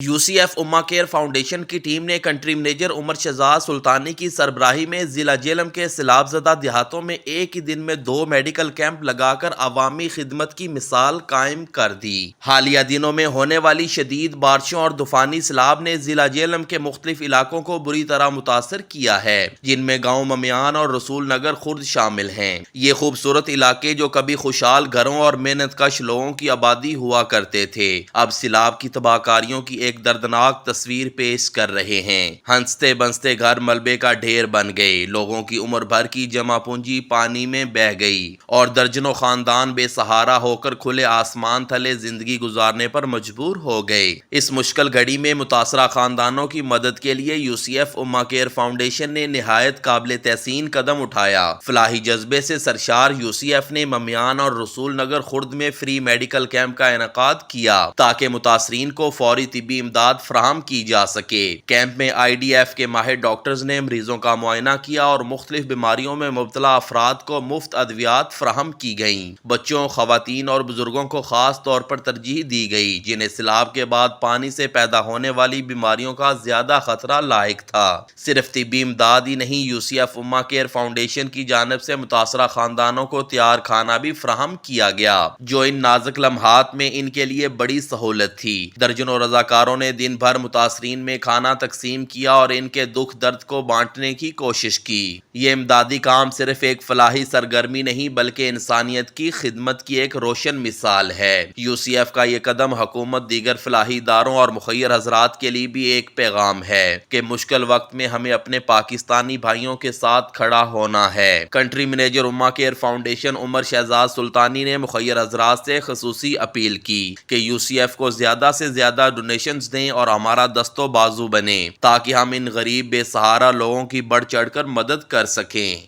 You C F امہ care foundation کی team نے کنٹری منیجر عمر شہزاد سلطانی کی سربراہی میں ضلع جہلم کے سیلاب زدہ دیہاتوں میں ایک ہی دن میں 2 میڈیکل کیمپ لگا کر عوامی خدمت کی مثال قائم کر دی۔ حالیہ دنوں میں ہونے والی شدید بارشوں اور طوفانی سیلاب نے ضلع جہلم کے مختلف علاقوں کو بری طرح متاثر کیا ہے، جن میں گاؤں ممیان اور رسول نگر خرد شامل ہیں۔ یہ خوبصورت علاقے جو کبھی خوشحال گھروں اور محنت کش لوگوں کی آبادی ہوا کرتے تھے، اب سیلاب کی تباہ کاریوں کی ایک دردناک تصویر پیش کر رہے ہیں۔ ہنستے بنستے گھر ملبے کا ڈھیر بن گئے، لوگوں کی عمر بھر کی جمع پونجی پانی میں بہہ گئی اور درجنوں خاندان بے سہارا ہو کر کھلے آسمان تلے زندگی گزارنے پر مجبور ہو گئے۔ اس مشکل گھڑی میں متاثرہ خاندانوں کی مدد کے لیے یو سی ایف امہ کیئر فاؤنڈیشن نے نہایت قابل تحسین قدم اٹھایا۔ فلاحی جذبے سے سرشار یو سی ایف نے ممیان اور رسول نگر خرد میں فری میڈیکل کیمپ کا انعقاد کیا تاکہ متاثرین کو فوری طبی امداد فراہم کی جا سکے۔ کیمپ میں آئی ڈی ایف کے ماہر ڈاکٹرز نے مریضوں کا معائنہ کیا اور مختلف بیماریوں میں مبتلا افراد کو مفت ادویات فراہم کی گئیں۔ بچوں، خواتین اور بزرگوں کو خاص طور پر ترجیح دی گئی، جنہیں سیلاب کے بعد پانی سے پیدا ہونے والی بیماریوں کا زیادہ خطرہ لاحق تھا۔ صرف طبی امداد ہی نہیں، یو سی ایف امہ کیئر فاؤنڈیشن کی جانب سے متاثرہ خاندانوں کو تیار کھانا بھی فراہم کیا گیا، جو ان نازک لمحات میں ان کے لیے بڑی سہولت تھی۔ درجنوں رضاکاروں نے دن بھر متاثرین میں کھانا تقسیم کیا اور ان کے دکھ درد کو بانٹنے کی کوشش کی۔ یہ امدادی کام صرف ایک فلاحی سرگرمی نہیں بلکہ انسانیت کی خدمت کی ایک روشن مثال ہے۔ یو سی ایف کا یہ قدم حکومت، دیگر فلاحی اداروں اور مخیر حضرات کے لیے بھی ایک پیغام ہے کہ مشکل وقت میں ہمیں اپنے پاکستانی بھائیوں کے ساتھ کھڑا ہونا ہے۔ کنٹری منیجر امہ کیئر فاؤنڈیشن عمر شہزاد سلطانی نے مخیر حضرات سے خصوصی اپیل کی کہ یو سی ایف کو زیادہ سے زیادہ ڈونیشنز دیں اور ہمارا دست و بازو بنیں تاکہ ہم ان غریب بے سہارا لوگوں کی بڑھ چڑھ کر مدد کر سکیں۔